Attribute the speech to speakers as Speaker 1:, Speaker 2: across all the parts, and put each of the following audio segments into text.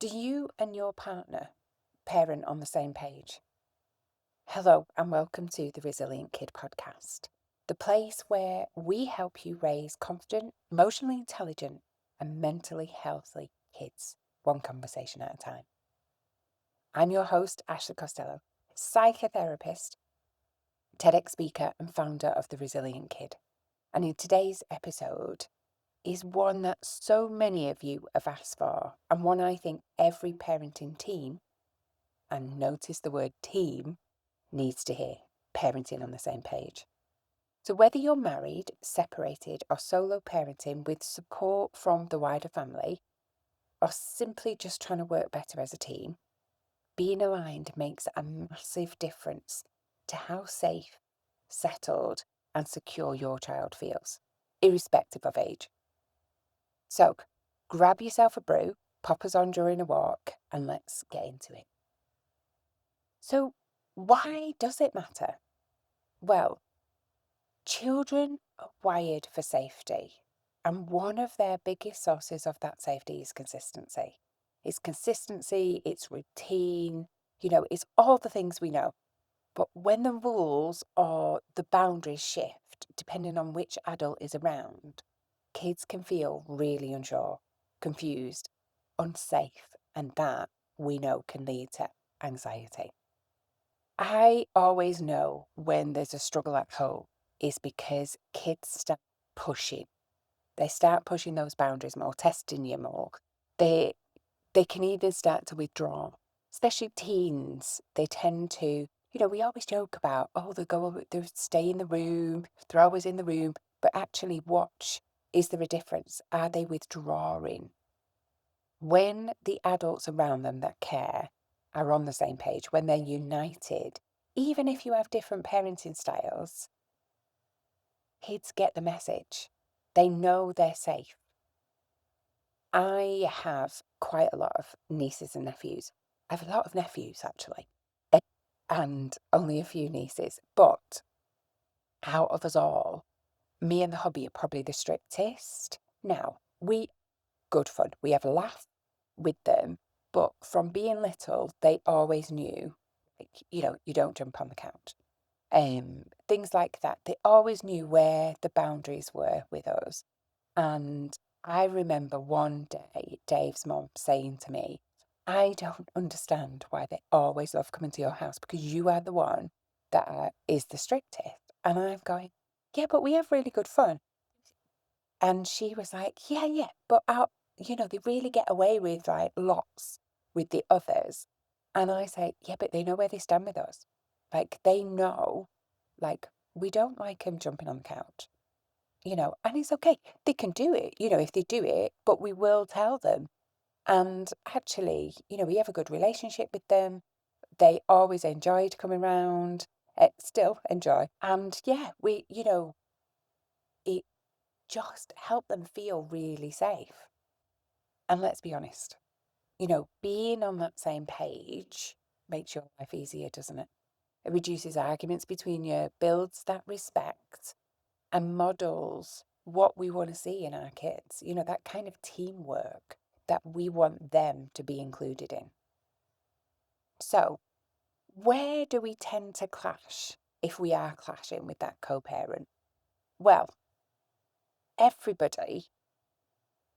Speaker 1: Do you and your partner parent on the same page? Hello, and welcome to the Resilient Kid podcast, the place where we help you raise confident, emotionally intelligent, and mentally healthy kids, one conversation at a time. I'm your host, Ashley Costello, psychotherapist, TEDx speaker, and founder of the Resilient Kid. And in today's episode is one that so many of you have asked for, and one I think every parenting team, and notice the word team, needs to hear: parenting on the same page. So whether you're married, separated, or solo parenting with support from the wider family, or simply just trying to work better as a team, being aligned makes a massive difference to how safe, settled, and secure your child feels, irrespective of age. So grab yourself a brew, pop us on during a walk, and let's get into it. So why does it matter? Well, children are wired for safety, and one of their biggest sources of that safety is consistency. It's routine, it's all the things we know. But when the rules or the boundaries shift, depending on which adult is around, kids can feel really unsure, confused, unsafe, and that we know can lead to anxiety. I always know when there's a struggle at home is because kids start pushing. They start pushing those boundaries more, testing you more. They they can either start to withdraw, especially teens. They tend to, we always joke about, oh, they stay in the room, they're always in the room, but actually watch, is there a difference? Are they withdrawing? When the adults around them that care are on the same page, when they're united, even if you have different parenting styles, kids get the message. They know they're safe. I have quite a lot of nieces and nephews. I have a lot of nephews, actually, and only a few nieces. But out of us all, me and the hubby are probably the strictest. Now, good fun. We have a laugh with them, but from being little, they always knew, you don't jump on the couch. Things like that. They always knew where the boundaries were with us. And I remember one day Dave's mom saying to me, I don't understand why they always love coming to your house because you are the one that is the strictest. And I'm going, yeah, but we have really good fun. And she was like, yeah, but they really get away with like lots with the others. And I say, yeah, but they know where they stand with us. Like they know, like we don't like him jumping on the couch, and it's okay. They can do it, if they do it, but we will tell them. And actually, we have a good relationship with them. They always enjoyed coming round, still enjoy. And yeah, it just helped them feel really safe. And let's be honest, being on that same page makes your life easier, doesn't it? It reduces arguments between you, builds that respect, and models what we want to see in our kids, that kind of teamwork that we want them to be included in. So, where do we tend to clash if we are clashing with that co parent? Well, everybody,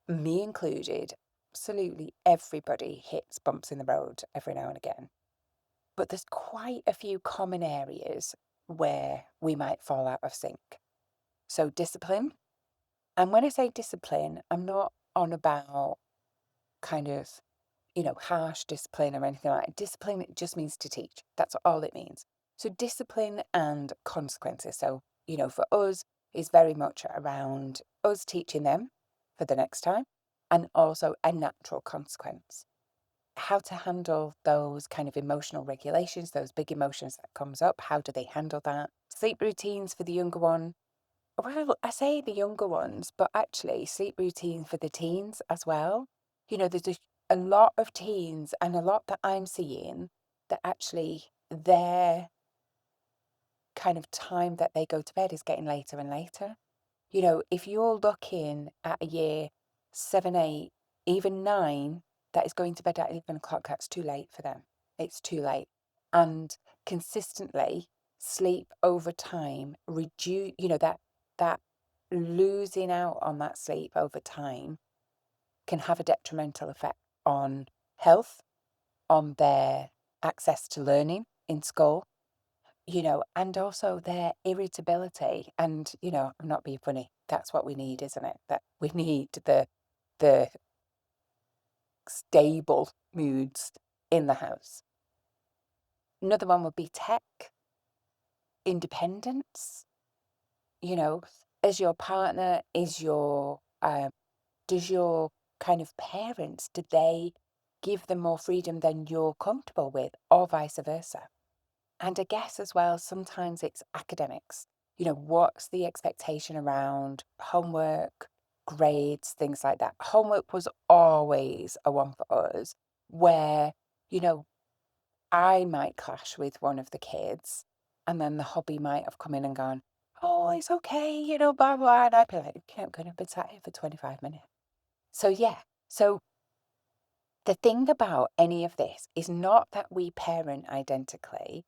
Speaker 1: me included, absolutely everybody hits bumps in the road every now and again. But there's quite a few common areas where we might fall out of sync. So, discipline. And when I say discipline, I'm not on about kind of, harsh discipline or anything like that. Discipline, it just means to teach. That's all it means. So discipline and consequences. So, for us, is very much around us teaching them for the next time and also a natural consequence. How to handle those kind of emotional regulations, those big emotions that comes up. How do they handle that? Sleep routines for the younger one. Well, I say the younger ones, but actually sleep routine for the teens as well. There's a lot of teens and a lot that I'm seeing that actually their kind of time that they go to bed is getting later and later. If you're looking at a year 7, 8, even 9, that is going to bed at 11 o'clock, that's too late for them. It's too late. And consistently sleep over time, reduce, that losing out on that sleep over time can have a detrimental effect on health, on their access to learning in school, and also their irritability. And, I'm not being funny. That's what we need, isn't it? That we need the stable moods in the house. Another one would be tech independence. As your partner, does your kind of parents, do they give them more freedom than you're comfortable with, or vice versa? And I guess as well, sometimes it's academics. What's the expectation around homework, grades, things like that? Homework was always a one for us where, you know, I might clash with one of the kids, and then the hobby might have come in and gone, oh, it's okay, blah, blah. And I'd be like, okay, I'm going to be sat here for 25 minutes. So, yeah. So, the thing about any of this is not that we parent identically,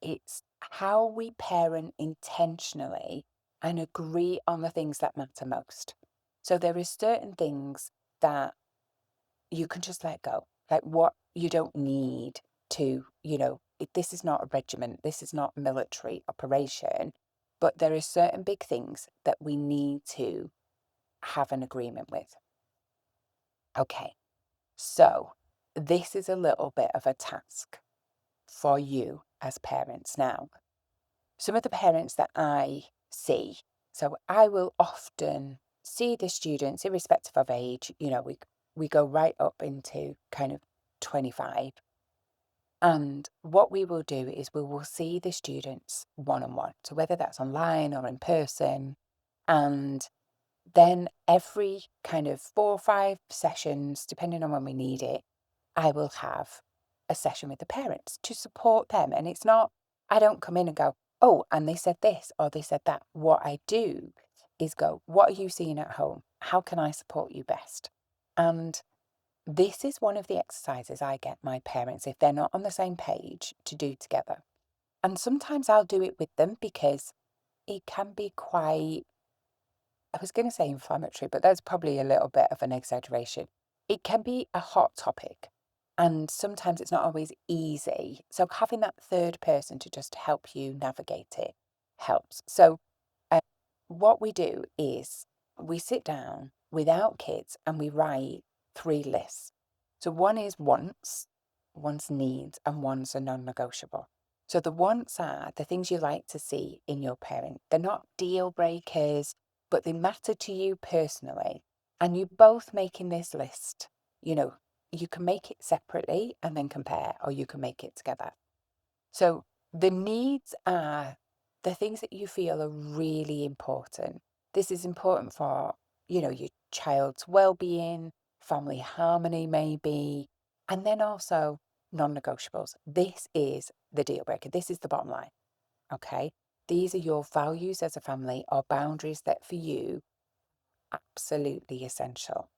Speaker 1: it's how we parent intentionally and agree on the things that matter most. So, there are certain things that you can just let go. Like what you don't need to, this is not a regiment, this is not a military operation, but there are certain big things that we need to have an agreement with. Okay, so this is a little bit of a task for you as parents now. Some of the parents that I see, so I will often see the students, irrespective of age, we go right up into kind of 25. And what we will do is we will see the students one-on-one. So whether that's online or in person, and then every kind of 4 or 5 sessions, depending on when we need it, I will have a session with the parents to support them. And it's not, I don't come in and go, oh, and they said this or they said that. What I do is go, what are you seeing at home? How can I support you best? And this is one of the exercises I get my parents, if they're not on the same page, to do together. And sometimes I'll do it with them because it can be quite, I was going to say inflammatory, but that's probably a little bit of an exaggeration. It can be a hot topic, and sometimes it's not always easy. So having that third person to just help you navigate it helps. So uh, what we do is we sit down without kids and we write 3 lists. So one is wants, one's needs, and one's a non-negotiable. So the wants are the things you like to see in your parent. They're not deal breakers, but they matter to you personally. And you both making this list, you can make it separately and then compare, or you can make it together. So the needs are the things that you feel are really important. This is important for, your child's well-being, family harmony maybe, and then also non-negotiables. This is the deal breaker. This is the bottom line. Okay. These are your values as a family or boundaries that for you absolutely essential.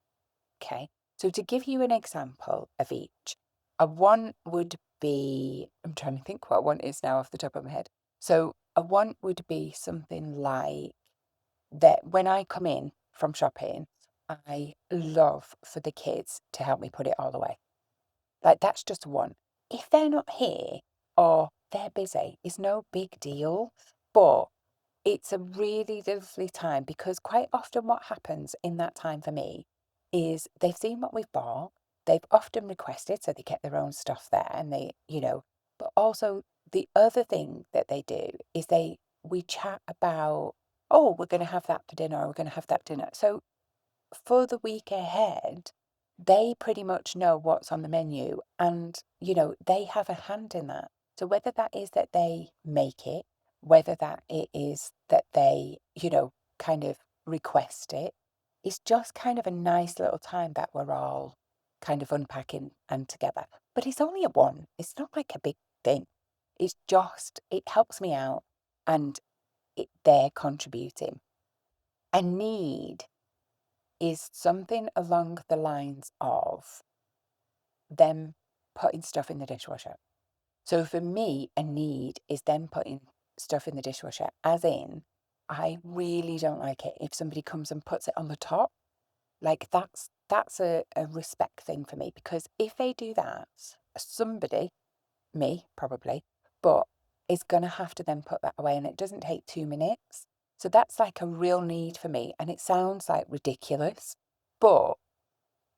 Speaker 1: Okay. So to give you an example of each, a want would be, I'm trying to think what a want is now off the top of my head. So a want would be something like that when I come in from shopping, I love for the kids to help me put it all away. Like that's just one. If they're not here or they're busy, it's no big deal. But it's a really lovely time because quite often what happens in that time for me is they've seen what we've bought. They've often requested, so they get their own stuff there and but also the other thing that they do is we chat about, oh, we're going to have that for dinner, or we're going to have that dinner. So for the week ahead, they pretty much know what's on the menu and, they have a hand in that. So whether that is that they make it, whether that it is that they, kind of request it, it's just kind of a nice little time that we're all kind of unpacking and together. But it's only a one. It's not like a big thing. It's just, it helps me out and they're contributing. A need is something along the lines of them putting stuff in the dishwasher. So for me, a need is them putting stuff in the dishwasher, as in, I really don't like it if somebody comes and puts it on the top. Like that's a respect thing for me, because if they do that, somebody, me probably, but is going to have to then put that away, and it doesn't take 2 minutes. So that's like a real need for me, and it sounds like ridiculous, but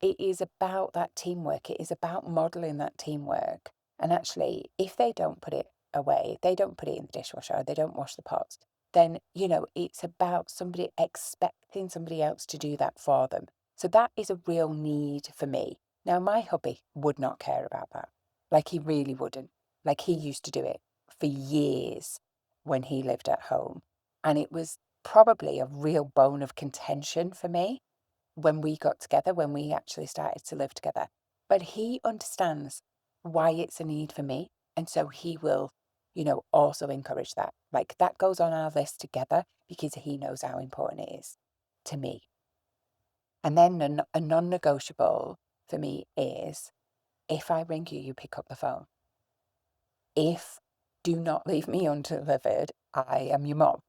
Speaker 1: it is about that teamwork. It is about modeling that teamwork. And actually, if they don't put it away, if they don't put it in the dishwasher, they don't wash the pots, then, it's about somebody expecting somebody else to do that for them. So that is a real need for me. Now, my hubby would not care about that. Like, he really wouldn't. Like, he used to do it for years when he lived at home. And it was probably a real bone of contention for me when we got together, when we actually started to live together. But he understands why it's a need for me. And so he will, also encourage that. Like, that goes on our list together because he knows how important it is to me. And then a non negotiable for me is, if I ring you, you pick up the phone. If do not leave me undelivered, I am your mom.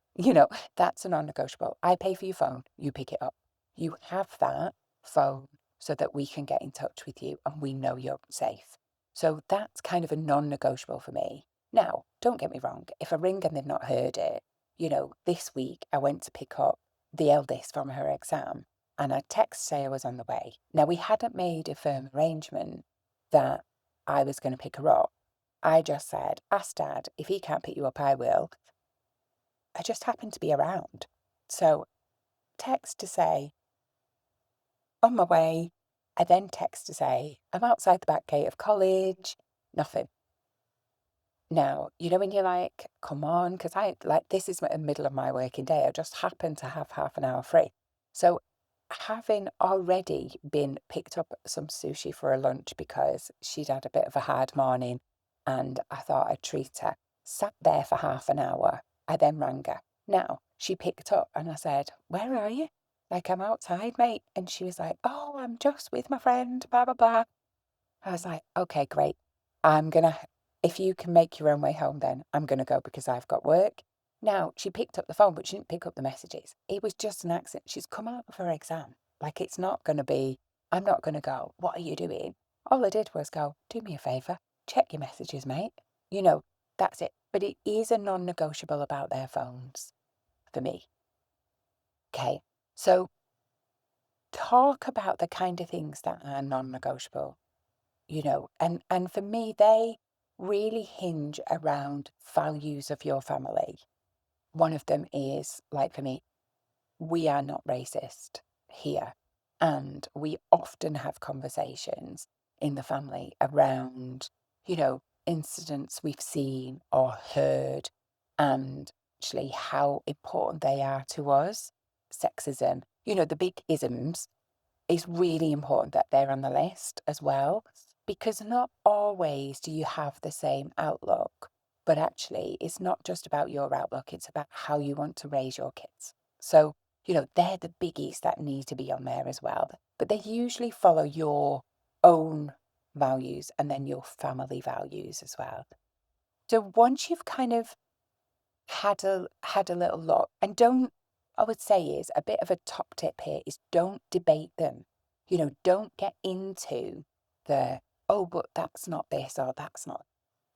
Speaker 1: That's a non negotiable. I pay for your phone, you pick it up. You have that phone so that we can get in touch with you and we know you're safe. So that's kind of a non negotiable for me. Now, don't get me wrong, if I ring and they've not heard it, this week I went to pick up the eldest from her exam and I text say I was on the way. Now, we hadn't made a firm arrangement that I was going to pick her up. I just said, ask Dad, if he can't pick you up, I will. I just happened to be around. So text to say, on my way. I then text to say, I'm outside the back gate of college. Nothing. Now, when you're like, come on, because this is the middle of my working day. I just happen to have half an hour free. So having already been picked up some sushi for a lunch because she'd had a bit of a hard morning and I thought I'd treat her, sat there for half an hour. I then rang her. Now, she picked up and I said, where are you? Like, I'm outside, mate. And she was like, oh, I'm just with my friend, blah, blah, blah. I was like, okay, great. If you can make your own way home, then I'm going to go because I've got work. Now, she picked up the phone, but she didn't pick up the messages. It was just an accident. She's come out of her exam. Like, it's not going to be, I'm not going to go, what are you doing? All I did was go, do me a favour, check your messages, mate. That's it. But it is a non negotiable about their phones for me. Okay. So, talk about the kind of things that are non negotiable. And for me, they really hinge around values of your family. One of them is, like for me, we are not racist here. And we often have conversations in the family around, incidents we've seen or heard and actually how important they are to us. Sexism, the big isms, is really important that they're on the list as well, because not always do you have the same outlook, but actually it's not just about your outlook, it's about how you want to raise your kids. So, they're the biggies that need to be on there as well, but they usually follow your own values and then your family values as well. So once you've kind of had a little look, and don't, I would say, is a bit of a top tip here, is don't debate them. Don't get into the, oh, but that's not this or that's not.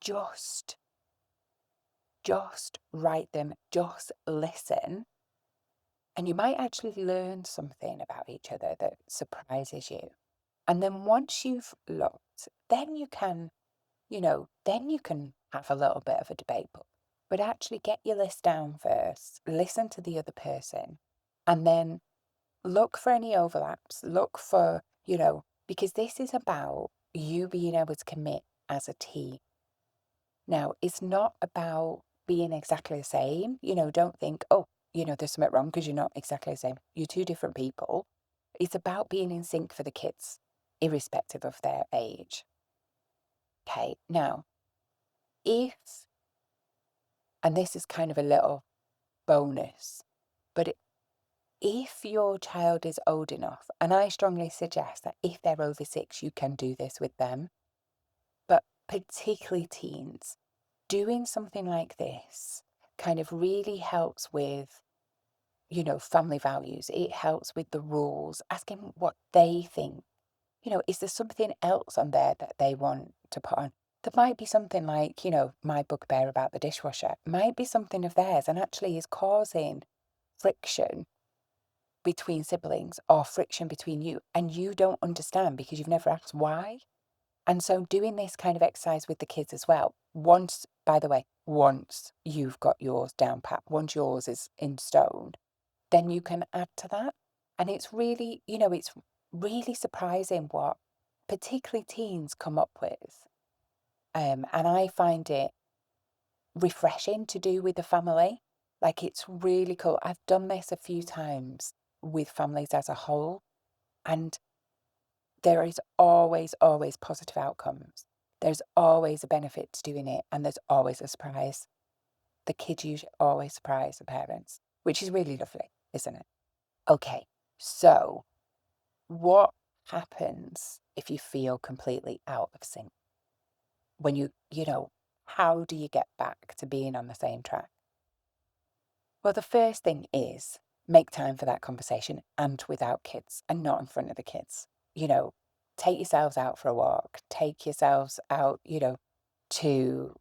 Speaker 1: Just write them, just listen, and you might actually learn something about each other that surprises you. And then once you've looked, then you can have a little bit of a debate, but actually get your list down first, listen to the other person, and then look for any overlaps, look for, because this is about you being able to commit as a team. Now, it's not about being exactly the same. Don't think, oh, there's something wrong because you're not exactly the same. You're two different people. It's about being in sync for the kids, irrespective of their age. Okay, now, and this is kind of a little bonus, but if your child is old enough, and I strongly suggest that if they're over 6, you can do this with them, particularly teens, doing something like this kind of really helps with, family values. It helps with the rules, asking what they think. Is there something else on there that they want to put on? There might be something like, my bugbear about the dishwasher might be something of theirs and actually is causing friction between siblings or friction between you, and you don't understand because you've never asked why. And so doing this kind of exercise with the kids as well, by the way, once you've got yours down pat, once yours is in stone, then you can add to that. And it's really, it's really surprising what particularly teens come up with. And I find it refreshing to do with the family. Like, it's really cool. I've done this a few times with families as a whole, and there is always, always positive outcomes. There's always a benefit to doing it, and there's always a surprise. The kids usually always surprise the parents, which is really lovely, isn't it? Okay, so what happens if you feel completely out of sync? When how do you get back to being on the same track? Well, the first thing is make time for that conversation, and without kids and not in front of the kids. Take yourselves out for a walk, take yourselves out, to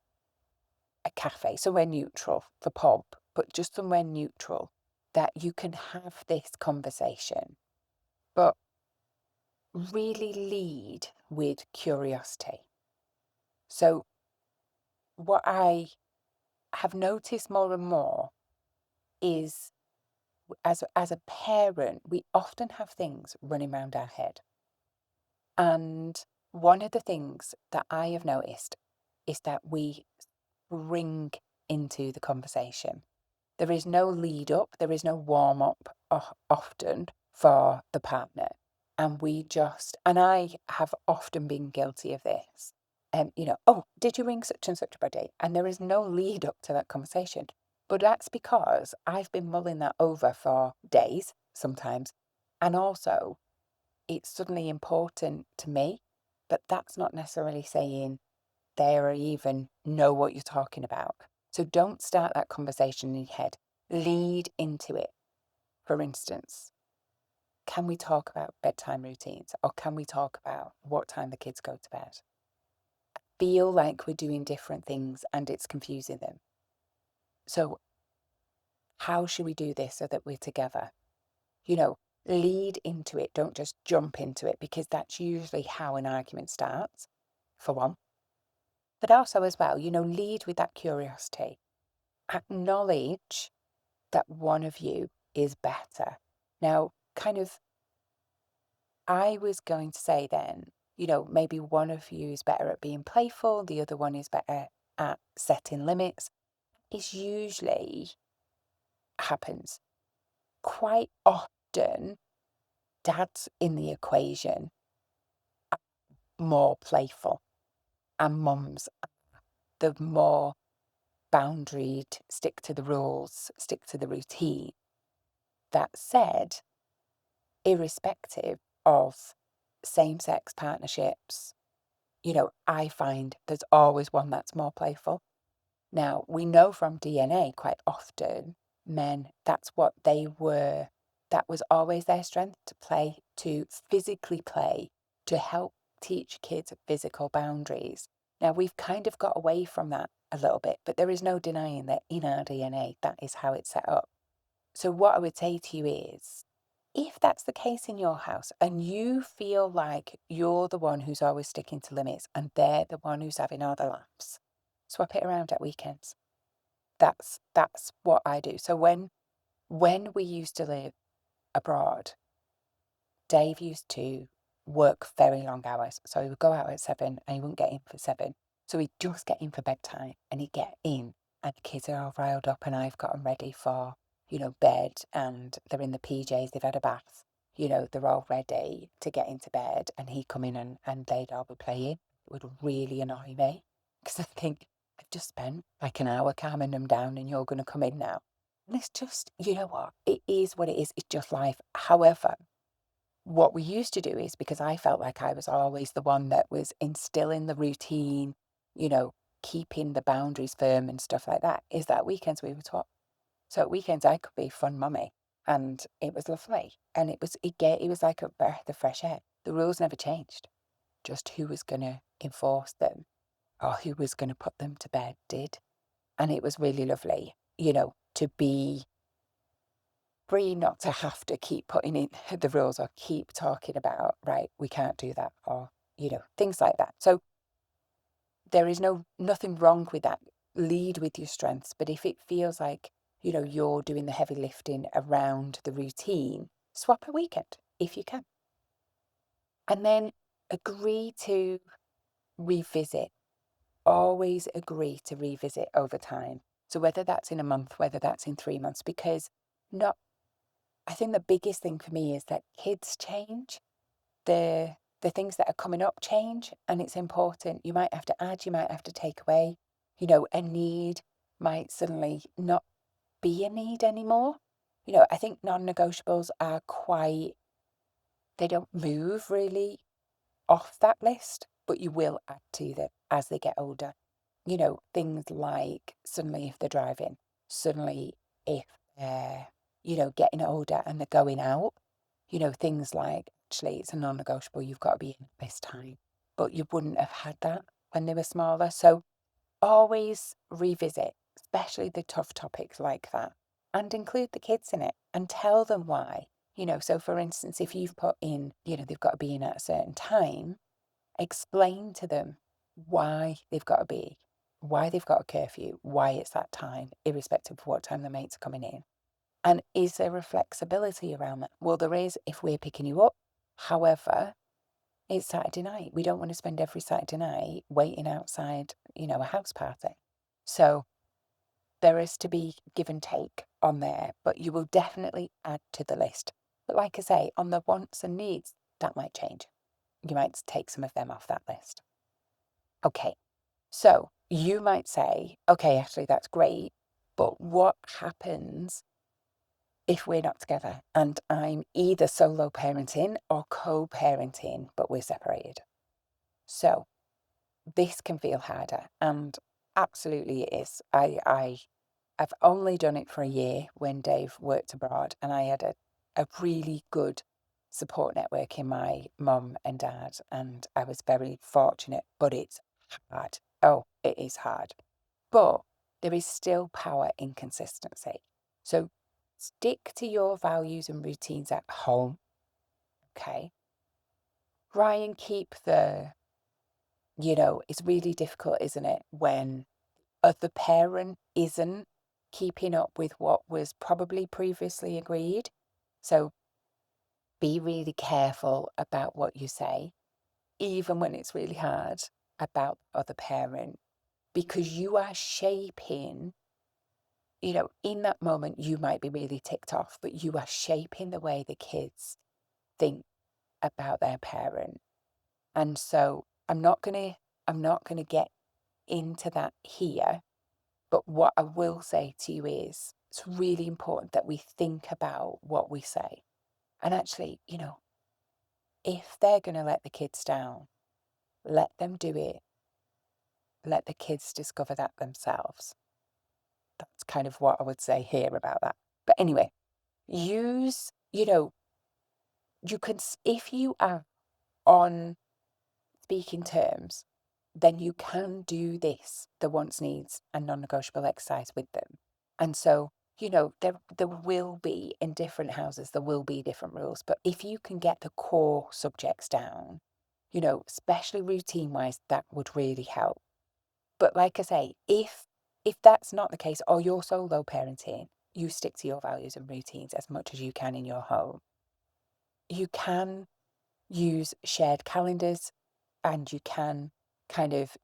Speaker 1: a cafe, somewhere neutral, the pub, but just somewhere neutral that you can have this conversation. But really lead with curiosity. So, what I have noticed more and more is as a parent, we often have things running around our head. And one of the things that I have noticed is that we bring into the conversation. There is no lead up, there is no warm up often for the partner. And I have often been guilty of this. Oh, did you ring such and such a body? And there is no lead up to that conversation. But that's because I've been mulling that over for days sometimes. And also, it's suddenly important to me, but that's not necessarily saying they even know what you're talking about. So don't start that conversation in your head. Lead into it. For instance, can we talk about bedtime routines, or can we talk about what time the kids go to bed? Feel like we're doing different things and it's confusing them. So how should we do this so that we're together? Lead into it. Don't just jump into it, because that's usually how an argument starts, for one. But also as well, lead with that curiosity. Acknowledge that one of you is better. Now, I was going to say then, maybe one of you is better at being playful, the other one is better at setting limits. It usually happens. Quite often, dad's in the equation are more playful, and mums the more boundaried, stick to the rules, stick to the routine. That said, irrespective of same-sex partnerships, I find there's always one that's more playful. Now, we know from DNA quite often, men, that's what they were, that was always their strength, to play, to physically play, to help teach kids physical boundaries. Now, we've kind of got away from that a little bit, but there is no denying that in our DNA, that is how it's set up. So what I would say to you is, if that's the case in your house and you feel like you're the one who's always sticking to limits and they're the one who's having all the laughs, swap it around at weekends. That's what I do. So when we used to live abroad, Dave used to work very long hours. So he would go out at 7 and he wouldn't get in for 7. So he'd just get in for bedtime and he'd get in and the kids are all riled up and I've got them ready for, bed, and they're in the PJs, they've had a bath, they're all ready to get into bed, and he'd come in and they'd all be playing. It would really annoy me because I think, I've just spent like an hour calming them down and you're going to come in now. And it's just, you know what? It is what it is. It's just life. However, what we used to do is, because I felt like I was always the one that was instilling the routine, keeping the boundaries firm and stuff like that, is that weekends we would swap. So at weekends I could be fun mummy, and it was lovely. And it was like a breath of fresh air. The rules never changed. Just who was going to enforce them or who was going to put them to bed did. And it was really lovely, to be free, not to have to keep putting in the rules or keep talking about, right, we can't do that, or, things like that. So there is nothing wrong with that. Lead with your strengths. But if it feels like, you're doing the heavy lifting around the routine, swap a weekend if you can. And then agree to revisit. Always agree to revisit over time. So whether that's in a month, whether that's in 3 months, because I think the biggest thing for me is that kids change. The things that are coming up change, and it's important. You might have to add, you might have to take away. A need might suddenly not be a need anymore. I think non-negotiables are they don't move really off that list, but you will add to them as they get older. Things like suddenly if they're driving, suddenly if they're, getting older and they're going out, things like, actually, it's a non-negotiable, you've got to be in at this time. But you wouldn't have had that when they were smaller. So always revisit, especially the tough topics like that, and include the kids in it and tell them why. So for instance, if you've put in, they've got to be in at a certain time, explain to them why they've got to be, why they've got a curfew, why it's that time, irrespective of what time the mates are coming in. And is there a flexibility around that? Well, there is if we're picking you up. However, it's Saturday night. We don't want to spend every Saturday night waiting outside, a house party. So there is to be give and take on there, but you will definitely add to the list. But like I say, on the wants and needs, that might change. You might take some of them off that list. Okay, so you might say, okay, Ashley, that's great, but what happens if we're not together and I'm either solo parenting or co-parenting, but we're separated? So this can feel harder, and absolutely it is. I've only done it for a year when Dave worked abroad, and I had a really good support network in my mum and dad, and I was very fortunate, but it's hard. Oh, it is hard. But there is still power in consistency. So stick to your values and routines at home, okay? Try and keep it's really difficult, isn't it, when the parent isn't keeping up with what was probably previously agreed. So be really careful about what you say, even when it's really hard, about the other parent, because you are shaping, in that moment, you might be really ticked off, but you are shaping the way the kids think about their parent. And so I'm not gonna get into that here. But what I will say to you is it's really important that we think about what we say. And actually, if they're going to let the kids down, let them do it. Let the kids discover that themselves. That's kind of what I would say here about that. But anyway, use, you can, if you are on speaking terms, then you can do this, the wants, needs, and non-negotiable exercise with them. And so, there will be, in different houses, there will be different rules. But if you can get the core subjects down, especially routine-wise, that would really help. But like I say, if that's not the case, or you're solo parenting, you stick to your values and routines as much as you can in your home. You can use shared calendars, and you can kind of,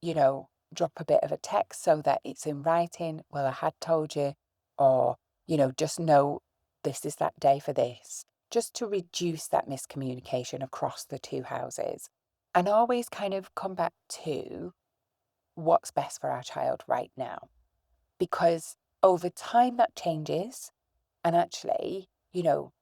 Speaker 1: drop a bit of a text so that it's in writing. Well, I had told you, or, just know this is that day for this, just to reduce that miscommunication across the two houses. And always kind of come back to what's best for our child right now. Because over time that changes. And actually,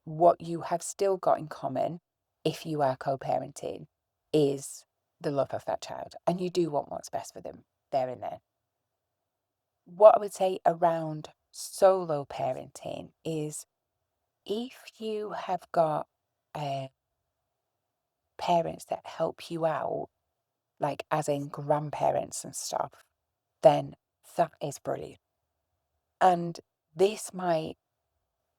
Speaker 1: what you have still got in common, if you are co-parenting, is the love of that child. And you do want what's best for them. there and then. What I would say around solo parenting is if you have got parents that help you out, like as in grandparents and stuff, then that is brilliant. And this might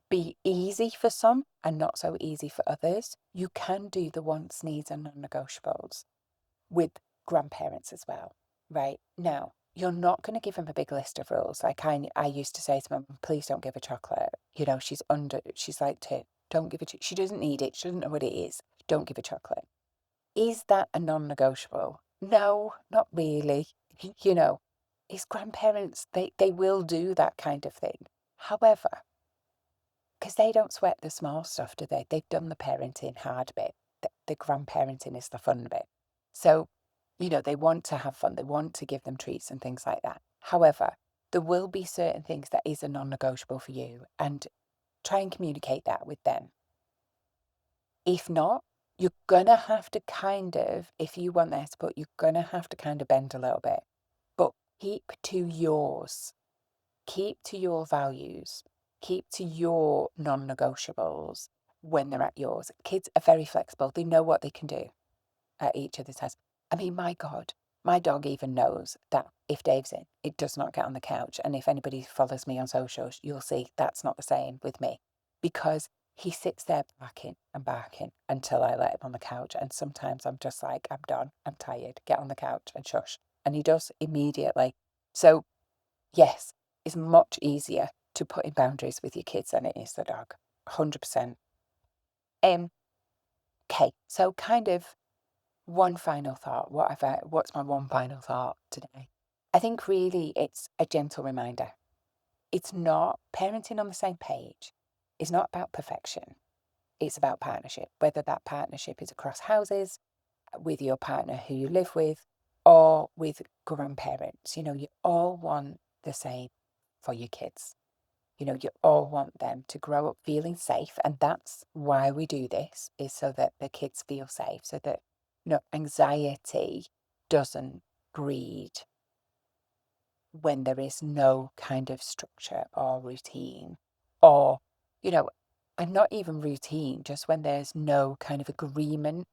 Speaker 1: be easy for some and not so easy for others. You can do the wants, needs, and non-negotiables with grandparents as well, right? Now, you're not going to give them a big list of rules. Like I used to say to my mum, please don't give her chocolate. You know, she's like 2. Don't give her, she doesn't need it. She doesn't know what it is. Don't give her chocolate. Is that a non-negotiable? No, not really. You know, it's grandparents, they will do that kind of thing. However, because they don't sweat the small stuff, do they? They've done the parenting hard bit. The grandparenting is the fun bit. So, you know, they want to have fun. They want to give them treats and things like that. However, there will be certain things that is a non-negotiable for you, and try and communicate that with them. If not, you're going to have to kind of, if you want their support, you're going to have to kind of bend a little bit. But keep to yours. Keep to your values. Keep to your non-negotiables when they're at yours. Kids are very flexible. They know what they can do at each other's house. I mean, my God, my dog even knows that if Dave's in, it does not get on the couch. And if anybody follows me on socials, you'll see that's not the same with me, because he sits there barking until I let him on the couch. And sometimes I'm just like, I'm done. I'm tired. Get on the couch and shush. And he does immediately. So, yes, it's much easier to put in boundaries with your kids than it is the dog. 100%. Okay, so kind of one final thought. What's my one final thought today? I think really it's a gentle reminder. It's not parenting on the same page. It's not about perfection. It's about partnership, whether that partnership is across houses, with your partner who you live with, or with grandparents. You know, you all want the same for your kids. You know, you all want them to grow up feeling safe. And that's why we do this, is so that the kids feel safe, so that, you know, anxiety doesn't breed when there is no kind of structure or routine, or, you know, and not even routine, just when there's no kind of agreement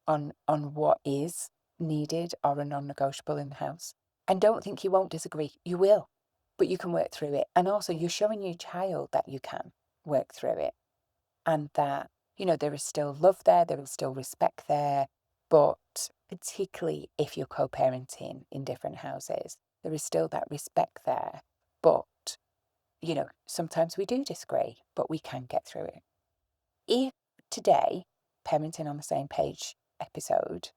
Speaker 1: on what is needed or a non-negotiable in the house. And don't think you won't disagree. You will, but you can work through it. And also you're showing your child that you can work through it, and that, you know, there is still love there is still respect there, but particularly if you're co-parenting in different houses, there is still that respect there. But, you know, sometimes we do disagree, but we can get through it. If today, Parenting on the Same Page episode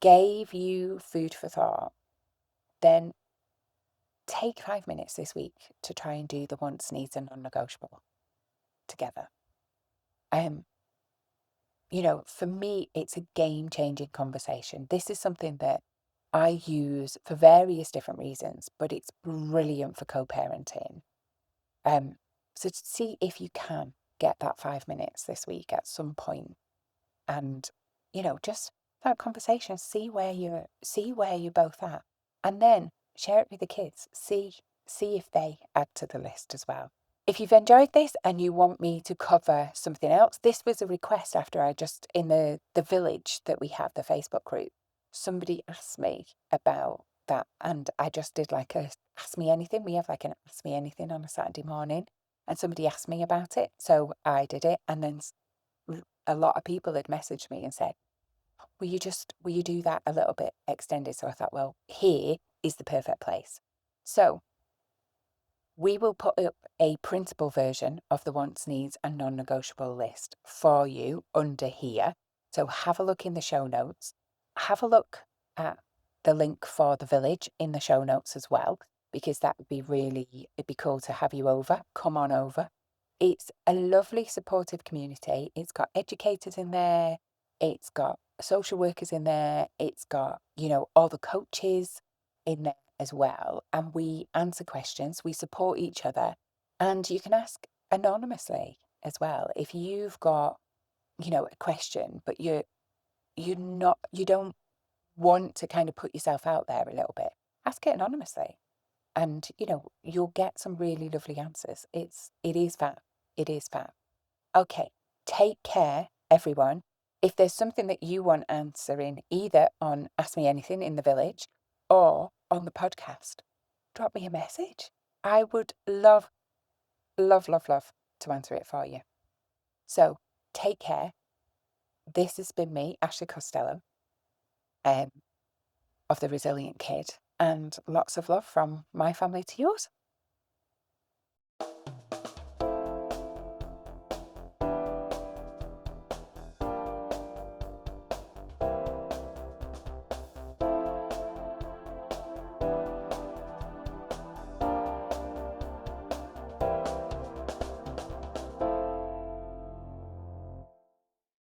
Speaker 1: gave you food for thought, then take 5 minutes this week to try and do the wants, needs, and non-negotiable together. You know, for me, it's a game-changing conversation. This is something that I use for various different reasons, but it's brilliant for co-parenting. So to see if you can get that 5 minutes this week at some point, and, you know, just that conversation, see where you're both at, and then share it with the kids. See if they add to the list as well. If you've enjoyed this and you want me to cover something else, this was a request after in the village that we have, the Facebook group, somebody asked me about that, and I just did like a ask me anything. We have like an ask me anything on a Saturday morning, and somebody asked me about it, so I did it, and then a lot of people had messaged me and said, will you do that a little bit extended? So I thought, well, here is the perfect place. So we will put up a printable version of the wants, needs, and non-negotiable list for you under here. So have a look in the show notes. Have a look at the link for the village in the show notes as well, because it'd be cool to have you over. Come on over. It's a lovely supportive community. It's got educators in there. It's got social workers in there. It's got, you know, all the coaches in there as well. And we answer questions. We support each other. And you can ask anonymously as well. If you've got, you know, a question, but you don't want to kind of put yourself out there a little bit, ask it anonymously. And, you'll get some really lovely answers. It is fab. It is fab. Okay, take care, everyone. If there's something that you want answering, either on Ask Me Anything in the Village or on the podcast, drop me a message. I would love, love, love, love to answer it for you. So take care. This has been me, Ashley Costello, of The Resilient Kid, and lots of love from my family to yours.